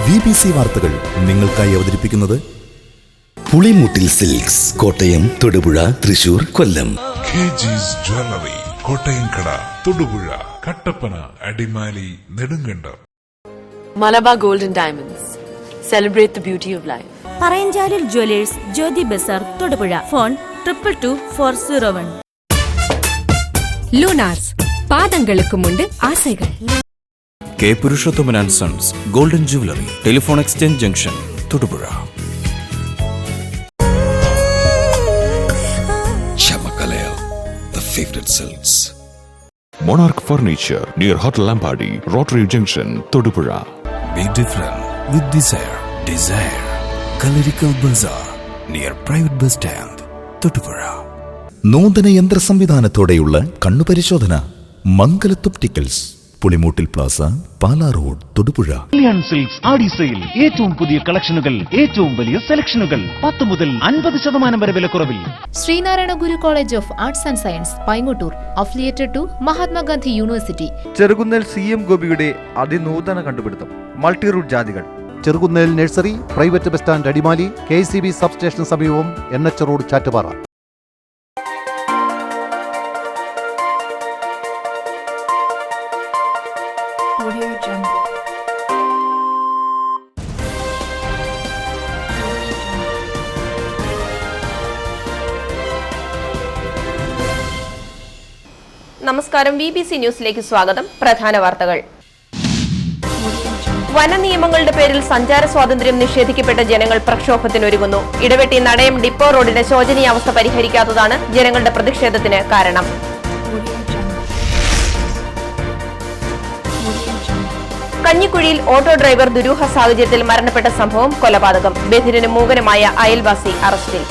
BBC വാർത്തകൾ നിങ്ങൾക്കായി അവതരിപ്പിക്കുന്നത് Pulimoottil silks, Kottayam, Thodupuzha, Thrissur, Kollam. KG's jewellery, കോട്ടയംകട, Thodupuzha, Kattappana, Adimali, Nedumkandam. Malabar golden diamonds, celebrate the beauty of life. പറയഞ്ചാലിൽ jewellers, Jyothi bazaar, Thodupuzha. Phone 222401. Lunars, പാദங்களுக்கு മുണ്ട് ആസൈകൾ. K Purushothaman and sons golden jewellery, telephone exchange junction, Thodupuzha. Chamakalaya, the favorite silks. Monarch Furniture near Hotel Lambadi, Rotary Junction, Todupuzha. Be different with desire. Desire. Colorical Bazaar near Private Bus Stand, Thodupuzha. നൂതന യന്ത്ര സംവിധാനത്തോടെയുള്ള കണ്ണുപരിശോധന. Mangalath opticals, Pulimoottil plaza, Pala road, Thodupuzha. Kalyan silks Aadi sale. ഏറ്റവും പുതിയ കളക്ഷനുകൾ, ഏറ്റവും വലിയ സെലക്ഷനുകൾ, 10 മുതൽ 50% വരെ വിലക്കുറവിൽ. Sreenarayana Guru college of arts and science, Paingottoor, affiliated to Mahatma Gandhi university. Cherukunnel CM ഗോപിയുടെ അതിനൂതന കണ്ടുപിടുത്തം, മൾട്ടി റൂട്ട് ജാതികൾ. Cherukunnel nursery, private bus stand, Adimali, KCB സബ്സ്റ്റേഷന് സമീപം, NH റോഡ്, ചാറ്റുപാറ. നമസ്കാരം, BBC ന്യൂസിലേക്ക് സ്വാഗതം. പ്രധാന വാർത്തകൾ. വനനിയമങ്ങളുടെ പേരിൽ സഞ്ചാര സ്വാതന്ത്ര്യം നിഷേധിക്കപ്പെട്ട ജനങ്ങൾ പ്രക്ഷോഭത്തിനൊരുങ്ങുന്നു. ഇടവെട്ടി നടയം ഡിപ്പോ റോഡിന്റെ ശോചനീയാവസ്ഥ പരിഹരിക്കാത്തതാണ് ജനങ്ങളുടെ പ്രതിഷേധത്തിന് കാരണം. കഞ്ഞിക്കുഴിയിൽ ഓട്ടോ ഡ്രൈവർ ദുരൂഹ സാഹചര്യത്തിൽ മരണപ്പെട്ട സംഭവം കൊലപാതകം. ബധിരനും മൂകനുമായ അയൽവാസി അറസ്റ്റിൽ.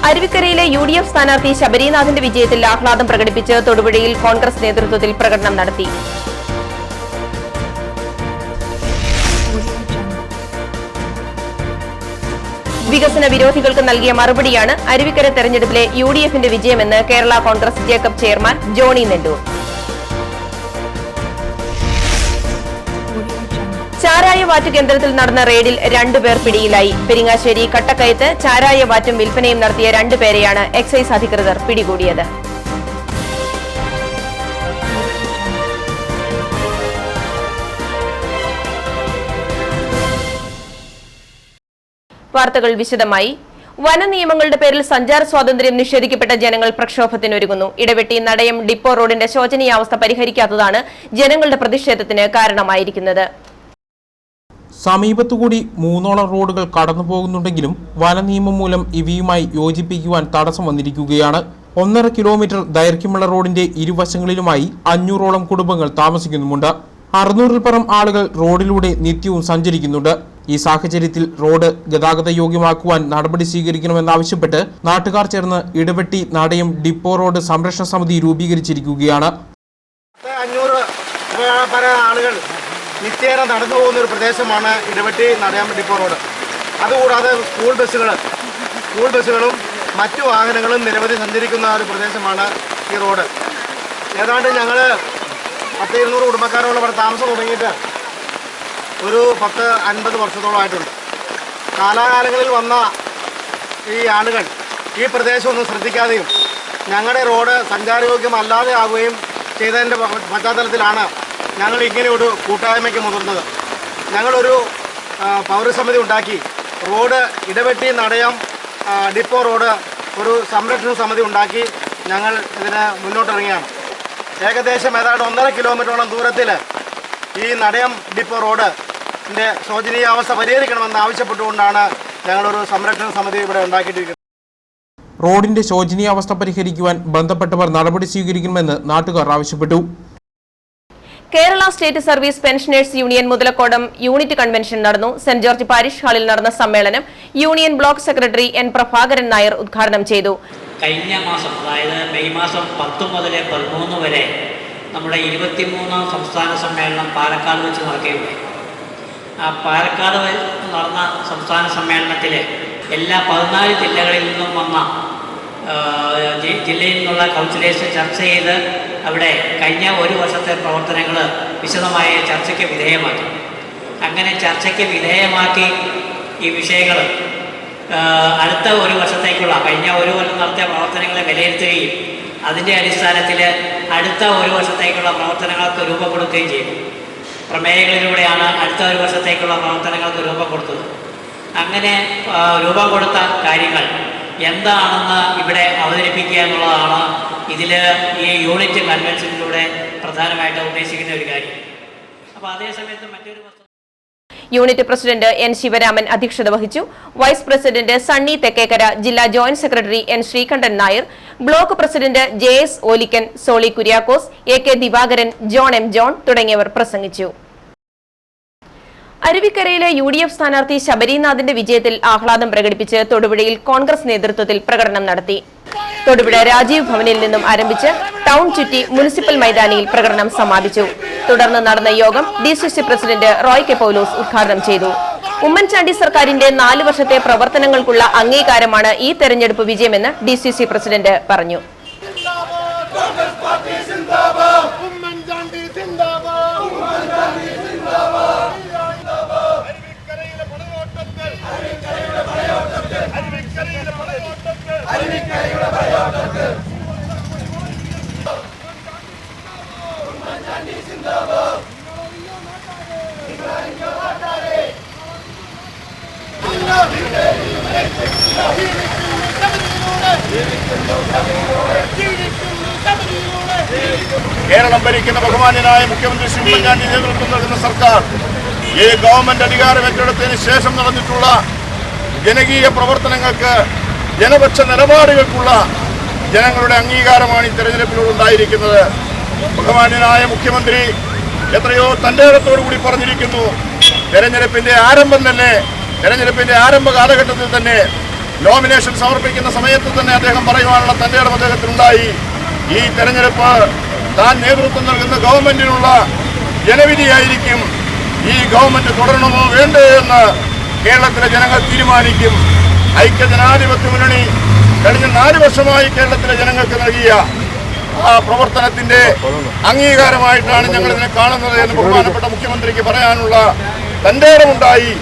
അരുവിക്കരയിലെ UDF സ്ഥാനാർത്ഥി ശബരിനാഥിന്റെ വിജയത്തിൽ ആഹ്ലാദം പ്രകടിപ്പിച്ച് തൊടുപുഴയിൽ കോൺഗ്രസ് നേതൃത്വത്തിൽ പ്രകടനം നടത്തി. വികസന വിരോധികൾക്ക് നൽകിയ മറുപടിയാണ് അരുവിക്കര തെരഞ്ഞെടുപ്പിലെ UDFന്റെ വിജയമെന്ന് കേരള കോൺഗ്രസ് ജേക്കബ് ചെയർമാൻ ജോണി നെല്ലൂർ. ചാരായ വാറ്റ് കേന്ദ്രത്തിൽ നടന്ന റെയ്ഡിൽ 2 പേർ പിടിയിലായി. പെരിങ്ങാശ്ശേരി കട്ടക്കയത്ത് ചാരായ വാറ്റും വിൽപ്പനയും നടത്തിയ 2 പേരെയാണ് എക്സൈസ് അധികൃതർ പിടികൂടിയത്. വാർത്തകൾ വിശദമായി. വനനിയമങ്ങളുടെ പേരിൽ സഞ്ചാര സ്വാതന്ത്ര്യം നിഷേധിക്കപ്പെട്ട ജനങ്ങൾ പ്രക്ഷോഭത്തിനൊരുങ്ങുന്നു. ഇടവെട്ടി നടയം ഡിപ്പോ റോഡിന്റെ ശോചനീയാവസ്ഥ പരിഹരിക്കാത്തതാണ് ജനങ്ങളുടെ പ്രതിഷേധത്തിന് കാരണമായിരിക്കുന്നത്. സമീപത്തുകൂടി 3ഓളം റോഡുകൾ കടന്നു പോകുന്നുണ്ടെങ്കിലും വനനിയമം മൂലം ഇവയുമായി യോജിപ്പിക്കുവാൻ തടസ്സം വന്നിരിക്കുകയാണ്. 1.5 കിലോമീറ്റർ ദൈർഘ്യമുള്ള റോഡിന്റെ ഇരുവശങ്ങളിലുമായി 500ഓളം കുടുംബങ്ങൾ താമസിക്കുന്നുമുണ്ട്. 600-ൽ പരം ആളുകൾ റോഡിലൂടെ നിത്യവും സഞ്ചരിക്കുന്നുണ്ട്. ഈ സാഹചര്യത്തിൽ റോഡ് ഗതാഗത യോഗ്യമാക്കുവാൻ നടപടി സ്വീകരിക്കണമെന്നാവശ്യപ്പെട്ട് നാട്ടുകാർ ചേർന്ന് ഇടവെട്ടി നടയം ഡിപ്പോ റോഡ് സംരക്ഷണ സമിതി രൂപീകരിച്ചിരിക്കുകയാണ്. 500 ആളുകൾ നിത്യേന നടന്നു പോകുന്ന ഒരു പ്രദേശമാണ് ഇടവെട്ടി നടയം ഡിപ്പോ റോഡ്. അതുകൂടാതെ സ്കൂൾ ബസ്സുകളും മറ്റു വാഹനങ്ങളും നിരവധി സഞ്ചരിക്കുന്ന ഒരു പ്രദേശമാണ് ഈ റോഡ്. ഏതാണ്ട് ഞങ്ങൾ 10-200 കുടുംബക്കാരോളം ഇവിടെ താമസം തുടങ്ങിയിട്ട് ഒരു 10-50 വർഷത്തോളമായിട്ടുണ്ട്. കാലാകാലങ്ങളിൽ വന്ന ഈ ആളുകൾ ഈ പ്രദേശമൊന്നും ശ്രദ്ധിക്കാതെയും ഞങ്ങളുടെ റോഡ് സഞ്ചാരയോഗ്യമല്ലാതെ ആവുകയും ചെയ്തതിൻ്റെ പശ്ചാത്തലത്തിലാണ് ഞങ്ങൾ ഇങ്ങനെ ഒരു കൂട്ടായ്മയ്ക്ക് മുതിർന്നത്. ഞങ്ങളൊരു പൗരസമിതി ഉണ്ടാക്കി road Idavetti Nadayam depot road ഒരു സംരക്ഷണ സമിതി ഉണ്ടാക്കി ഞങ്ങൾ ഇതിന് മുന്നോട്ടിറങ്ങിയാണ്. ഏകദേശം ഏതാണ്ട് 1.5 കിലോമീറ്ററോളം ദൂരത്തിൽ ഈ നടയം ഡിപ്പോ റോഡിൻ്റെ ശോചനീയാവസ്ഥ പരിഹരിക്കണമെന്ന് ആവശ്യപ്പെട്ടുകൊണ്ടാണ് ഞങ്ങളൊരു സംരക്ഷണ സമിതി ഇവിടെ ഉണ്ടാക്കിയിട്ടിരിക്കുന്നത്. റോഡിന്റെ ശോചനീയാവസ്ഥ പരിഹരിക്കുവാൻ ബന്ധപ്പെട്ടവർ നടപടി സ്വീകരിക്കണമെന്ന് നാട്ടുകാർ ആവശ്യപ്പെട്ടു. Kerala state service pensioners union Muthalakodam unit convention നടന്നു. സെന്റ് ജോർജ് പാരിഷ് ഹാളിൽ നടന്ന സമ്മേളനം union block secretary N. Prabhakaran Nair ഉദ്ഘാടനം ചെയ്തു. കഴിഞ്ഞ മാസം, അതായത് മെയ് മാസം 10 മുതൽ 13 വരെ നമ്മുടെ 23ാം സംസ്ഥാന സമ്മേളനം പാലക്കാട് വെച്ച് നടക്കുകയുണ്ടായി. ആ പാലക്കാട് നടന്ന സംസ്ഥാന സമ്മേളനത്തിൽ എല്ലാ 14 ജില്ലകളിൽ നിന്നും വന്ന ജില്ലയിൽ നിന്നുള്ള കൗൺസിലേഴ്സ് ചർച്ച ചെയ്ത് അവിടെ കഴിഞ്ഞ ഒരു വർഷത്തെ പ്രവർത്തനങ്ങൾ വിശദമായ ചർച്ചയ്ക്ക് വിധേയമാക്കി. അങ്ങനെ ചർച്ചയ്ക്ക് വിധേയമാക്കി ഈ വിഷയങ്ങൾ അടുത്ത ഒരു വർഷത്തേക്കുള്ള കഴിഞ്ഞ ഒരു കൊല്ലം നടത്തിയ പ്രവർത്തനങ്ങളെ വിലയിരുത്തുകയും അതിൻ്റെ അടിസ്ഥാനത്തിൽ അടുത്ത ഒരു വർഷത്തേക്കുള്ള പ്രവർത്തനങ്ങൾക്ക് രൂപം കൊടുക്കുകയും ചെയ്തു. പ്രമേയങ്ങളിലൂടെയാണ് അടുത്ത ഒരു വർഷത്തേക്കുള്ള പ്രവർത്തനങ്ങൾക്ക് രൂപം കൊടുത്തത്. അങ്ങനെ രൂപം കൊടുത്ത കാര്യങ്ങൾ എന്താണെന്ന് ഇവിടെ അവതരിപ്പിക്കുക എന്നുള്ളതാണ് ഇതിൽ ഈ യൂണിറ്റ് കൺവെൻഷനിലൂടെ പ്രധാനമായിട്ട് ഉദ്ദേശിക്കുന്ന ഒരു കാര്യം. അപ്പോൾ അതേസമയത്ത് മറ്റൊരു യൂണിറ്റ് പ്രസിഡന്റ് എൻ ശിവരാമൻ അധ്യക്ഷത വഹിച്ചു. വൈസ് പ്രസിഡന്റ് സണ്ണി തെക്കേക്കര, ജില്ലാ joint secretary N Sreekantan Nair, block president JS Olikkan, Soly Kuriakose, AK Divakaran, John M John തുടങ്ങിയവർ പ്രസംഗിച്ചു. അരുവിക്കരയിലെ UDF സ്ഥാനാർത്ഥി ശബരിനാഥിന്റെ വിജയത്തിൽ ആഹ്ലാദം പ്രകടിപ്പിച്ച് തൊടുപുഴയിൽ കോൺഗ്രസ് നേതൃത്വത്തിൽ പ്രകടനം നടത്തി. തൊടുപുഴ രാജീവ് ഭവനിൽ നിന്നും ആരംഭിച്ച് ടൗൺ ചുറ്റി മുനിസിപ്പൽ മൈതാനിയിൽ പ്രകടനം സമാപിച്ചു. തുടർന്ന് നടന്ന യോഗം DCC പ്രസിഡന്റ് റോയ് കെ പൗലോസ് ഉദ്ഘാടനം ചെയ്തു. ഉമ്മൻചാണ്ടി സർക്കാരിന്റെ 4 വർഷത്തെ പ്രവർത്തനങ്ങൾക്കുള്ള അംഗീകാരമാണ് ഈ തെരഞ്ഞെടുപ്പ് വിജയമെന്ന് DCC പ്രസിഡന്റ് പറഞ്ഞു. കേരളം ഭരിക്കുന്ന ബഹുമാന്യനായ മുഖ്യമന്ത്രി ശ്രീ ഉമ്മൻചാണ്ടി നേതൃത്വം നൽകുന്ന സർക്കാർ ഈ ഗവൺമെന്റ് അധികാരം ഏറ്റെടുത്തതിന് ശേഷം നടന്നിട്ടുള്ള ജനകീയ പ്രവർത്തനങ്ങൾക്ക്, ജനപക്ഷ നിലപാടുകൾക്കുള്ള ജനങ്ങളുടെ അംഗീകാരമാണ് ഈ തെരഞ്ഞെടുപ്പിലൂടെ ഉണ്ടായിരിക്കുന്നത്. ബഹുമാന്യനായ മുഖ്യമന്ത്രി എത്രയോ തന്റെ ഇടത്തോടുകൂടി പറഞ്ഞിരിക്കുന്നു, തെരഞ്ഞെടുപ്പിന്റെ ആരംഭ കാലഘട്ടത്തിൽ തന്നെ നോമിനേഷൻ സമർപ്പിക്കുന്ന സമയത്ത് തന്നെ അദ്ദേഹം പറയുവാനുള്ള തന്റെ ഇടം അദ്ദേഹത്തിനുണ്ടായി. ഈ തെരഞ്ഞെടുപ്പ് താൻ നേതൃത്വം നൽകുന്ന ഗവൺമെന്റിനുള്ള ജനവിധിയായിരിക്കും. ഈ ഗവൺമെന്റ് തുടരണമോ വേണ്ടേ എന്ന് കേരളത്തിലെ ജനങ്ങൾ തീരുമാനിക്കും. ഐക്യജനാധിപത്യ മുന്നണി കഴിഞ്ഞ 4 വർഷമായി കേരളത്തിലെ ജനങ്ങൾക്ക് നൽകിയ ആ പ്രവർത്തനത്തിന്റെ അംഗീകാരമായിട്ടാണ് ഞങ്ങൾ ഇതിനെ കാണുന്നത് എന്ന് ബഹുമാനപ്പെട്ട മുഖ്യമന്ത്രിക്ക് പറയാനുള്ള തന്റെ ഇടമുണ്ടായി.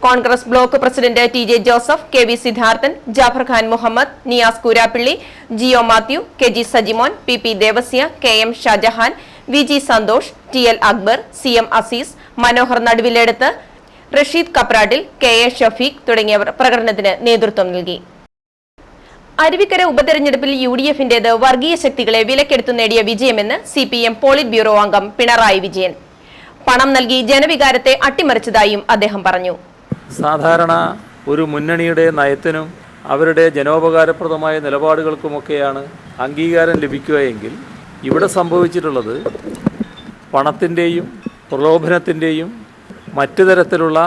Congress block president TJ Joseph, KV Sidharthan, Jafar Khan Muhammad, Niyas Koorappilly, Jio Mathew, KG Sajimon, PP Devasya, KM Shahjahan, VG Santhosh, TL Akbar, CM Aziz, Manohar Naduviledath, Rasheed Kaprattil, KA Shafeeq തുടങ്ങിയവർ പ്രകടനത്തിന് നേതൃത്വം നൽകി. അരുവിക്കര ഉപതെരഞ്ഞെടുപ്പിൽ UDF-ന്റേത് വർഗീയ ശക്തികളെ വിലക്കെടുത്തു നേടിയ വിജയമെന്ന് CPM പോളിറ്റ് ബ്യൂറോ അംഗം പിണറായി വിജയൻ. പണം നൽകി ജനവികാരത്തെ അട്ടിമറിച്ചതായും അദ്ദേഹം പറഞ്ഞു. സാധാരണ ഒരു മുന്നണിയുടെ നയത്തിനും അവരുടെ ജനോപകാരപ്രദമായ നിലപാടുകൾക്കുമൊക്കെയാണ് അംഗീകാരം ലഭിക്കുകയെങ്കിൽ ഇവിടെ സംഭവിച്ചിട്ടുള്ളത് പണത്തിൻ്റെയും പ്രലോഭനത്തിൻ്റെയും മറ്റു തരത്തിലുള്ള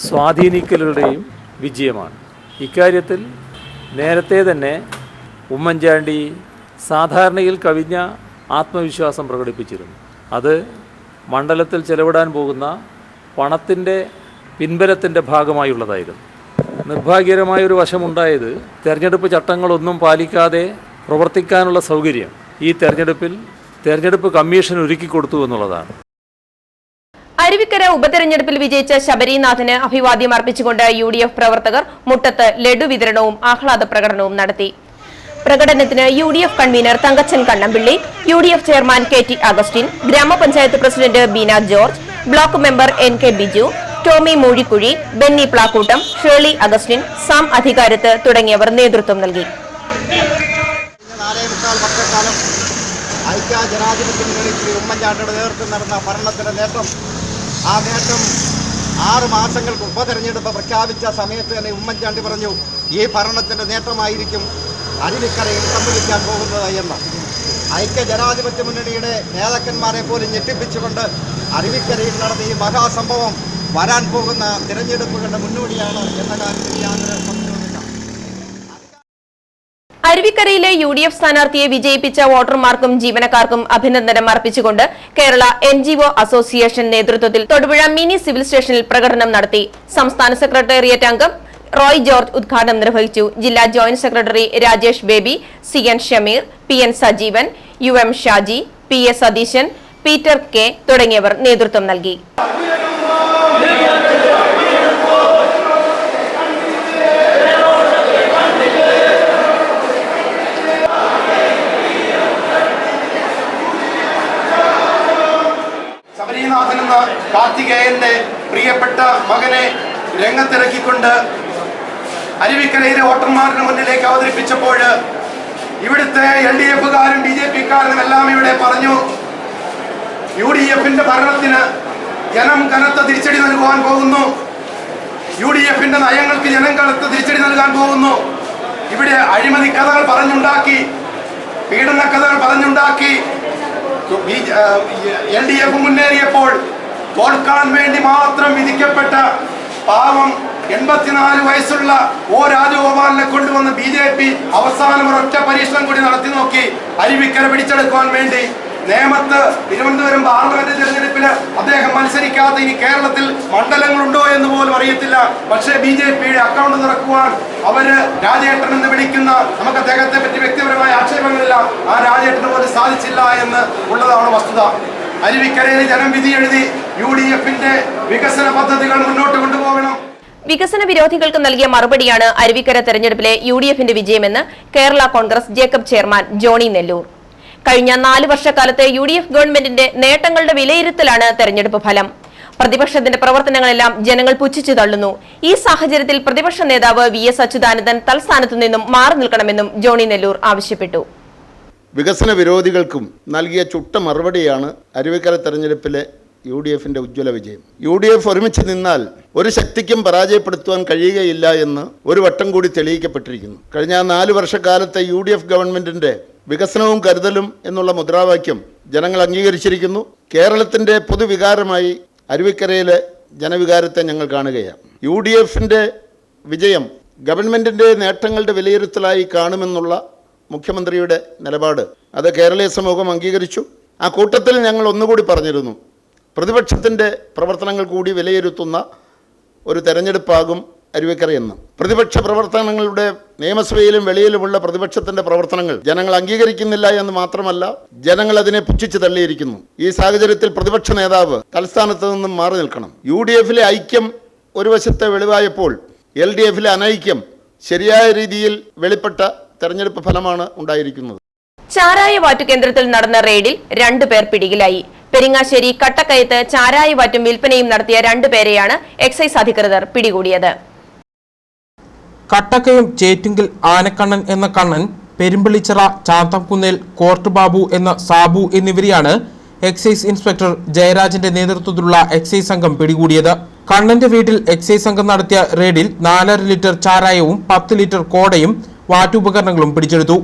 സ്വാധീനിക്കലുകളുടെയും വിജയമാണ്. ഇക്കാര്യത്തിൽ നേരത്തെ തന്നെ ഉമ്മൻചാണ്ടി സാധാരണയിൽ കവിഞ്ഞ ആത്മവിശ്വാസം പ്രകടിപ്പിച്ചിരുന്നു. അത് മണ്ഡലത്തിൽ ചെലവിടാൻ പോകുന്ന പണത്തിൻ്റെ പിൻബലത്തിൻ്റെ ഭാഗമായുള്ളതായിരുന്നു. നിർഭാഗ്യകരമായൊരു വശമുണ്ടായത് തെരഞ്ഞെടുപ്പ് ചട്ടങ്ങളൊന്നും പാലിക്കാതെ പ്രവർത്തിക്കാനുള്ള സൗകര്യം ഈ തെരഞ്ഞെടുപ്പ് കമ്മീഷൻ ഒരുക്കിക്കൊടുത്തു എന്നുള്ളതാണ്. അരുവിക്കര ഉപതെരഞ്ഞെടുപ്പിൽ വിജയിച്ച ശബരിനാഥന് അഭിവാദ്യം അർപ്പിച്ചുകൊണ്ട് UDF പ്രവർത്തകർ മുട്ടത്ത് ലഡു വിതരണവും ആഹ്ലാദ പ്രകടനവും നടത്തി. പ്രകടനത്തിന് UDF convener Thankachan Kannampilly, UDF chairman KT Augustine, ഗ്രാമപഞ്ചായത്ത് president Beena George, block member NK Biju, Tomy Moozhikuzhi, Benny Plakoottam, Shirley Augustine, Sam Adhikarath തുടങ്ങിയവർ നേതൃത്വം നൽകി. ഐക്യ ജനാധിപത്യ മുന്നണി ശ്രീ ഉമ്മൻചാണ്ടിയുടെ നേതൃത്വം നടന്ന ഭരണത്തിന്റെ നേട്ടം, ആ നേട്ടം 6 മാസങ്ങൾക്ക് ഉപതെരഞ്ഞെടുപ്പ് പ്രഖ്യാപിച്ച സമയത്ത് തന്നെ ഉമ്മൻചാണ്ടി പറഞ്ഞു ഈ ഭരണത്തിന്റെ നേട്ടമായിരിക്കും അരുവിക്കരയിൽ സംഭവിക്കാൻ പോകുന്നത് എന്ന്. ഐക്യ ജനാധിപത്യ മുന്നണിയുടെ നേതാക്കന്മാരെ പോലും ഞെട്ടിപ്പിച്ചുകൊണ്ട് അരുവിക്കരയിൽ നടന്ന ഈ മഹാസംഭവം വരാൻ പോകുന്ന തിരഞ്ഞെടുപ്പുകളുടെ മുന്നോടിയാണ് എന്ന കാര്യത്തിൽ യാതൊരു സംശയവുമില്ല. അരുവിക്കരയിലെ UDF സ്ഥാനാർത്ഥിയെ വിജയിപ്പിച്ച വോട്ടർമാർക്കും ജീവനക്കാർക്കും അഭിനന്ദനം അർപ്പിച്ചുകൊണ്ട് കേരള NGO അസോസിയേഷൻ നേതൃത്വത്തിൽ തൊടുപുഴ മിനി സിവിൽ സ്റ്റേഷനിൽ പ്രകടനം നടത്തി. സംസ്ഥാന സെക്രട്ടേറിയറ്റ് അംഗം റോയ് ജോർജ് ഉദ്ഘാടനം നിർവഹിച്ചു. ജില്ലാ joint secretary Rajesh baby, CN Shameer, PN Sajeevan, UM Shaji, PA Satheesan, Peter K തുടങ്ങിയവർ നേതൃത്വം നൽകി. ശബരിനാഥൻ എന്ന കാർത്തികേയന്റെ പ്രിയപ്പെട്ട മകനെ രംഗത്തിറക്കിക്കൊണ്ട് അരുവിക്കരയിലെ വോട്ടർമാരുടെ മുന്നിലേക്ക് അവതരിപ്പിച്ചപ്പോൾ ഇവിടുത്തെ LDF-കാരും BJP-കാരും എല്ലാം ഇവിടെ പറഞ്ഞു, UDF-ന്റെ ഭരണത്തിന് ജനം കനത്ത തിരിച്ചടി നൽകുവാൻ പോകുന്നു, UDF-ന്റെ നയങ്ങൾക്ക് ജനം കനത്ത തിരിച്ചടി നൽകാൻ പോകുന്നു. ഇവിടെ അഴിമതി കഥകൾ പറഞ്ഞുണ്ടാക്കി, പീഡന കഥകൾ പറഞ്ഞുണ്ടാക്കി LDF മുന്നേറിയപ്പോൾ തോൽക്കാൻ വേണ്ടി മാത്രം വിധിക്കപ്പെട്ട പാവം 84 വയസ്സുള്ള രാജഗോപാലിനെ കൊണ്ടുവന്ന് BJP അവസാനം ഒരൊറ്റ പരീക്ഷണം കൂടി നടത്തി നോക്കി. അരുവിക്കര പിടിച്ചെടുക്കുവാൻ വേണ്ടി നേമത്ത് തിരുവനന്തപുരം പാർലമെന്റ് തെരഞ്ഞെടുപ്പിൽ അദ്ദേഹം മത്സരിക്കാതെ ഇനി കേരളത്തിൽ മണ്ഡലങ്ങളുണ്ടോ എന്ന് പോലും അറിയത്തില്ല. പക്ഷേ BJP-യുടെ അക്കൗണ്ട് തുറക്കുവാൻ അവര് രാജേട്ടൻ എന്ന് വിളിക്കുന്ന, നമുക്ക് അദ്ദേഹത്തെ പറ്റി വ്യക്തിപരമായ ആക്ഷേപങ്ങളില്ല, ആ രാജേട്ടന് പോലും സാധിച്ചില്ല എന്ന് ഉള്ളതാണ് വസ്തുത. അരുവിക്കരയിൽ ജനം വിധി എഴുതി UDF-ന്റെ വികസന പദ്ധതികൾ മുന്നോട്ട് കൊണ്ടുപോകണം. വികസന വിരോധികൾക്ക് നൽകിയ മറുപടിയാണ് അരുവിക്കര തെരഞ്ഞെടുപ്പിലെ UDF-ന്റെ വിജയമെന്ന് കേരള കോൺഗ്രസ് ജേക്കബ് ചെയർമാൻ ജോണി നെല്ലൂർ. കഴിഞ്ഞ 4 വർഷക്കാലത്തെ UDF ഗവൺമെന്റിന്റെ നേട്ടങ്ങളുടെ വിലയിരുത്തലാണ് തെരഞ്ഞെടുപ്പ് ഫലം. പ്രതിപക്ഷത്തിന്റെ പ്രവർത്തനങ്ങളെല്ലാം ജനങ്ങൾ പുച്ഛിച്ചു തള്ളുന്നു. ഈ സാഹചര്യത്തിൽ പ്രതിപക്ഷ നേതാവ് VS അച്യുതാനന്ദൻ തൽസ്ഥാനത്തു നിന്നും മാറി നിൽക്കണമെന്നും ജോണി നെല്ലൂർ ആവശ്യപ്പെട്ടു. വികസന വിരോധികൾക്കും നൽകിയ ചുട്ട മറുപടിയാണ് അരുവിക്കര തെരഞ്ഞെടുപ്പിലെ UDF-ന്റെ ഉജ്ജ്വല വിജയം. UDF ഒരുമിച്ച് നിന്നാൽ ഒരു ശക്തിക്കും പരാജയപ്പെടുത്തുവാൻ കഴിയുകയില്ല എന്ന് ഒരു വട്ടം കൂടി തെളിയിക്കപ്പെട്ടിരിക്കുന്നു. കഴിഞ്ഞ 4 വർഷക്കാലത്തെ UDF ഗവൺമെന്റിന്റെ വികസനവും കരുതലും എന്നുള്ള മുദ്രാവാക്യം ജനങ്ങൾ അംഗീകരിച്ചിരിക്കുന്നു. കേരളത്തിൻ്റെ പൊതുവികാരമായി അരുവിക്കരയിലെ ജനവികാരത്തെ ഞങ്ങൾ കാണുകയാണ്. UDF-ന്റെ വിജയം ഗവൺമെൻറ്റിൻ്റെ നേട്ടങ്ങളുടെ വിലയിരുത്തലായി കാണുമെന്നുള്ള മുഖ്യമന്ത്രിയുടെ നിലപാട് അത് കേരളീയ സമൂഹം അംഗീകരിച്ചു. ആ കൂട്ടത്തിൽ ഞങ്ങൾ ഒന്നുകൂടി പറഞ്ഞിരുന്നു, പ്രതിപക്ഷത്തിൻ്റെ പ്രവർത്തനങ്ങൾ കൂടി വിലയിരുത്തുന്ന ഒരു തെരഞ്ഞെടുപ്പാകും അരുവിക്കരയെന്ന്. പ്രതിപക്ഷ പ്രവർത്തനങ്ങളുടെ നിയമസഭയിലും വെളിയിലുമുള്ള പ്രതിപക്ഷത്തിന്റെ പ്രവർത്തനങ്ങൾ ജനങ്ങൾ അംഗീകരിക്കുന്നില്ല എന്ന് മാത്രമല്ല, ജനങ്ങൾ അതിനെ പുച്ഛിച്ച് തള്ളിയിരിക്കുന്നു. ഈ സാഹചര്യത്തിൽ പ്രതിപക്ഷ നേതാവ് തൽസ്ഥാനത്ത് നിന്നും മാറി നിൽക്കണം. UDF-ലെ ഐക്യം ഒരു വശത്തെ വെളിവായപ്പോൾ LDF-ലെ അനൈക്യം ശരിയായ രീതിയിൽ വെളിപ്പെട്ട തെരഞ്ഞെടുപ്പ് ഫലമാണ് ഉണ്ടായിരിക്കുന്നത്. ചാരായ വാറ്റു കേന്ദ്രത്തിൽ നടന്ന റെയ്ഡിൽ 2 പേർ പിടിയിലായി. പെരിങ്ങാശ്ശേരി കട്ടക്കയത്ത് ചാരായ വാറ്റും വിൽപ്പനയും നടത്തിയ 2 പേരെയാണ് എക്സൈസ് അധികൃതർ പിടികൂടിയത്. കട്ടക്കയം ചേറ്റുങ്കിൽ ആനക്കണ്ണൻ എന്ന കണ്ണൻ, പെരുമ്പള്ളിച്ചിറ ചാത്തംകുന്നേൽ കോർട്ട് ബാബു എന്ന സാബു എന്നിവരെയാണ് എക്സൈസ് ഇൻസ്പെക്ടർ ജയരാജന്റെ നേതൃത്വത്തിലുള്ള എക്സൈസ് സംഘം പിടികൂടിയത്. കണ്ണന്റെ വീട്ടിൽ എക്സൈസ് സംഘം നടത്തിയ റെയ്ഡിൽ 4.5 ലിറ്റർ ചാരായവും 10 ലിറ്റർ കോടയും വാറ്റുപകരണങ്ങളും പിടിച്ചെടുത്തു.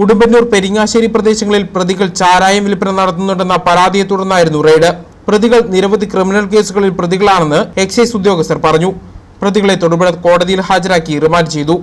ഉടുമ്പന്നൂർ പെരിങ്ങാശ്ശേരി പ്രദേശങ്ങളിൽ പ്രതികൾ ചാരായം വിൽപ്പന നടത്തുന്നുണ്ടെന്ന പരാതിയെ തുടർന്നായിരുന്നു റെയ്ഡ്. പ്രതികൾ നിരവധി ക്രിമിനൽ കേസുകളിൽ പ്രതികളാണെന്ന് എക്സൈസ് ഉദ്യോഗസ്ഥർ പറഞ്ഞു. പ്രതികളെ തൊടുപുഴ കോടതിയിൽ ഹാജരാക്കി റിമാൻഡ് ചെയ്തു.